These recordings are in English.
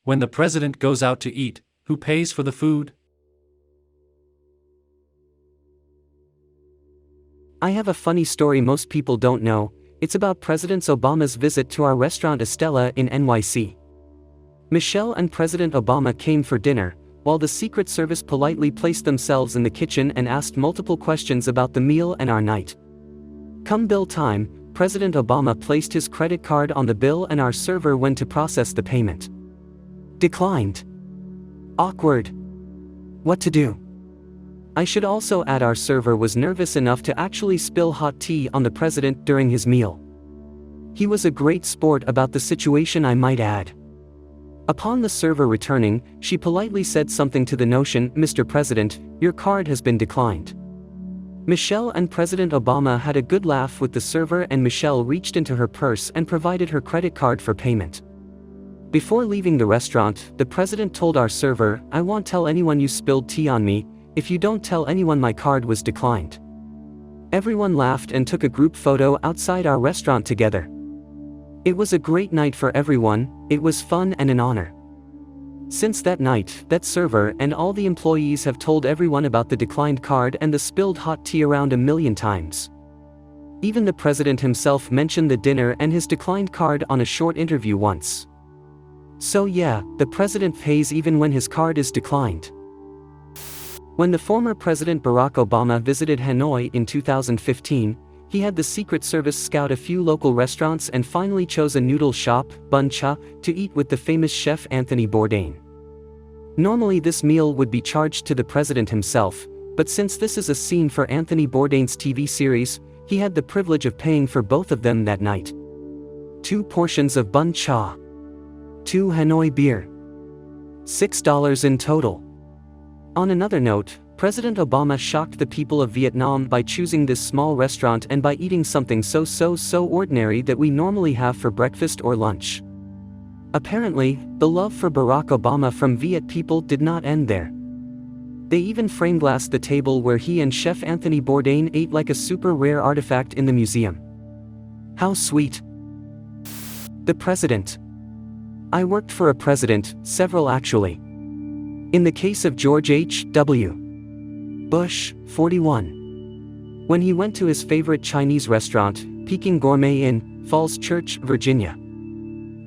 When the president goes out to eat, who pays for the food? I have a funny story most people don't know. It's about President Obama's visit to our restaurant Estella in NYC. Michelle and President Obama came for dinner, while the Secret Service politely placed themselves in the kitchen and asked multiple questions about the meal and our night. Come bill time, President Obama placed his credit card on the bill and our server went to process the payment. Declined. Awkward. What to do? I should also add our server was nervous enough to actually spill hot tea on the president during his meal. He was a great sport about the situation, I might add. Upon the server returning, she politely said something to the notion, "Mr. President, your card has been declined." Michelle and President Obama had a good laugh with the server and Michelle reached into her purse and provided her credit card for payment. Before leaving the restaurant, the president told our server, "I won't tell anyone you spilled tea on me. If you don't tell anyone my card was declined." Everyone laughed and took a group photo outside our restaurant together. It was a great night for everyone, it was fun and an honor. Since that night, that server and all the employees have told everyone about the declined card and the spilled hot tea around 1,000,000 times. Even the president himself mentioned the dinner and his declined card on a short interview once. So yeah, the president pays even when his card is declined. When the former President Barack Obama visited Hanoi in 2015, he had the Secret Service scout a few local restaurants and finally chose a noodle shop, Bun Cha, to eat with the famous chef Anthony Bourdain. Normally this meal would be charged to the president himself, but since this is a scene for Anthony Bourdain's TV series, he had the privilege of paying for both of them that night. 2 portions of Bun Cha. 2 Hanoi beer. $6 in total. On another note, President Obama shocked the people of Vietnam by choosing this small restaurant and by eating something so ordinary that we normally have for breakfast or lunch. Apparently, the love for Barack Obama from Viet people did not end there. They even frame-glassed the table where he and Chef Anthony Bourdain ate like a super rare artifact in the museum. How sweet. The president. I worked for a president, several actually. In the case of George H.W. Bush, 41. When he went to his favorite Chinese restaurant, Peking Gourmet in Falls Church, Virginia.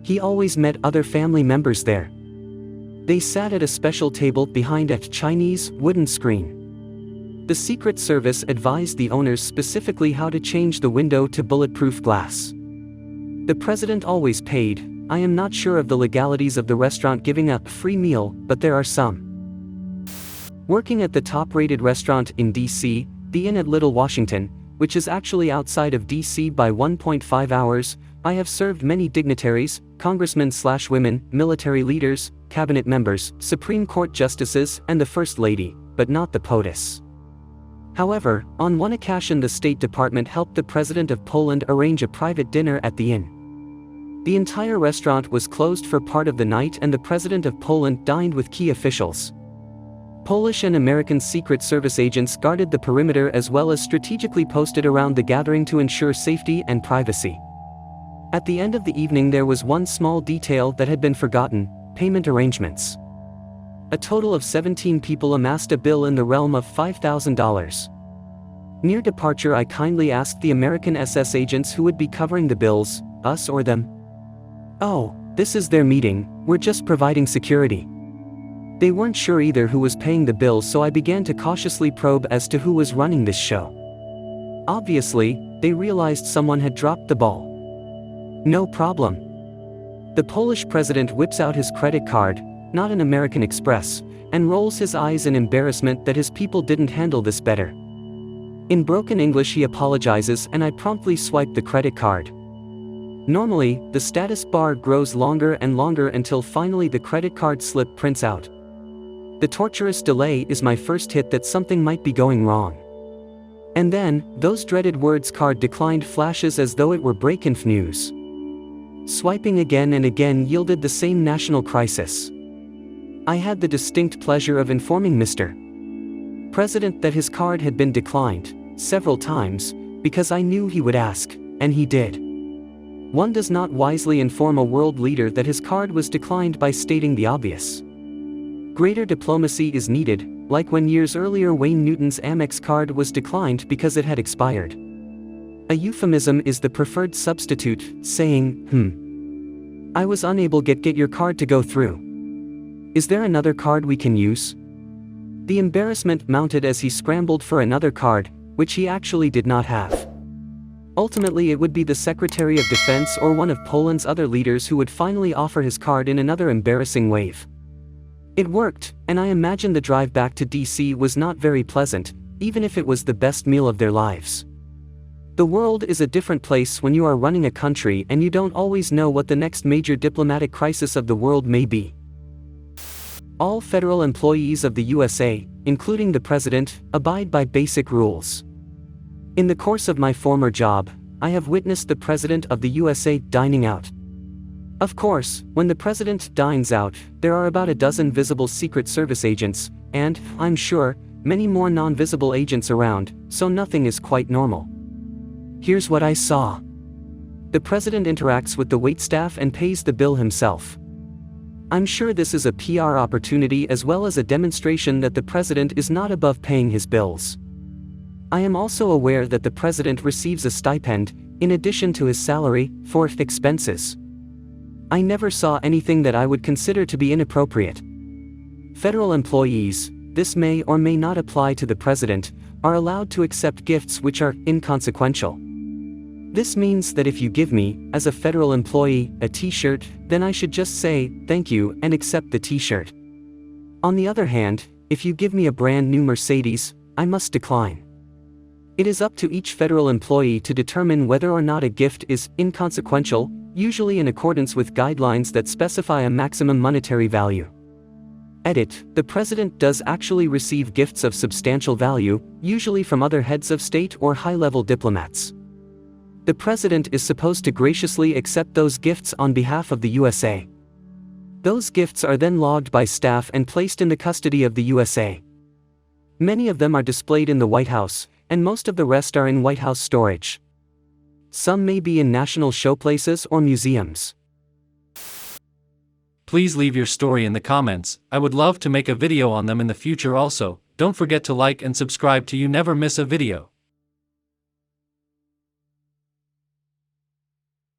He always met other family members there. They sat at a special table behind a Chinese wooden screen. The Secret Service advised the owners specifically how to change the window to bulletproof glass. The president always paid. I am not sure of the legalities of the restaurant giving a free meal, but there are some. Working at the top-rated restaurant in D.C., the Inn at Little Washington, which is actually outside of D.C. by 1.5 hours, I have served many dignitaries, congressmen/women, military leaders, cabinet members, Supreme Court justices, and the First Lady, but not the POTUS. However, on one occasion the State Department helped the President of Poland arrange a private dinner at the inn. The entire restaurant was closed for part of the night and the President of Poland dined with key officials. Polish and American Secret Service agents guarded the perimeter as well as strategically posted around the gathering to ensure safety and privacy. At the end of the evening there was one small detail that had been forgotten: payment arrangements. A total of 17 people amassed a bill in the realm of $5,000. Near departure I kindly asked the American SS agents who would be covering the bills, us or them. "Oh, this is their meeting, we're just providing security." They weren't sure either who was paying the bill, so I began to cautiously probe as to who was running this show. Obviously, they realized someone had dropped the ball. No problem. The Polish president whips out his credit card, not an American Express, and rolls his eyes in embarrassment that his people didn't handle this better. In broken English he apologizes and I promptly swipe the credit card. Normally, the status bar grows longer and longer until finally the credit card slip prints out. The torturous delay is my first hit that something might be going wrong. And then, those dreaded words "card declined" flashes as though it were breaking news. Swiping again and again yielded the same national crisis. I had the distinct pleasure of informing Mr. President that his card had been declined, several times, because I knew he would ask, and he did. One does not wisely inform a world leader that his card was declined by stating the obvious. Greater diplomacy is needed, like when years earlier Wayne Newton's Amex card was declined because it had expired. A euphemism is the preferred substitute, saying, I was unable to get your card to go through. Is there another card we can use? The embarrassment mounted as he scrambled for another card, which he actually did not have. Ultimately it would be the Secretary of Defense or one of Poland's other leaders who would finally offer his card in another embarrassing wave. It worked, and I imagine the drive back to DC was not very pleasant, even if it was the best meal of their lives. The world is a different place when you are running a country and you don't always know what the next major diplomatic crisis of the world may be. All federal employees of the USA, including the President, abide by basic rules. In the course of my former job, I have witnessed the President of the USA dining out. Of course, when the President dines out, there are about a dozen visible Secret Service agents, and, I'm sure, many more non-visible agents around, so nothing is quite normal. Here's what I saw. The President interacts with the waitstaff and pays the bill himself. I'm sure this is a PR opportunity as well as a demonstration that the President is not above paying his bills. I am also aware that the President receives a stipend, in addition to his salary, for expenses. I never saw anything that I would consider to be inappropriate. Federal employees, this may or may not apply to the President, are allowed to accept gifts which are inconsequential. This means that if you give me, as a federal employee, a t-shirt, then I should just say, thank you, and accept the t-shirt. On the other hand, if you give me a brand new Mercedes, I must decline. It is up to each federal employee to determine whether or not a gift is inconsequential, usually in accordance with guidelines that specify a maximum monetary value. Edit: the President does actually receive gifts of substantial value, usually from other heads of state or high-level diplomats. The President is supposed to graciously accept those gifts on behalf of the USA. Those gifts are then logged by staff and placed in the custody of the USA. Many of them are displayed in the White House, and most of the rest are in White House storage. Some may be in national showplaces or museums. Please leave your story in the comments. I would love to make a video on them in the future also. Don't forget to like and subscribe to you never miss a video.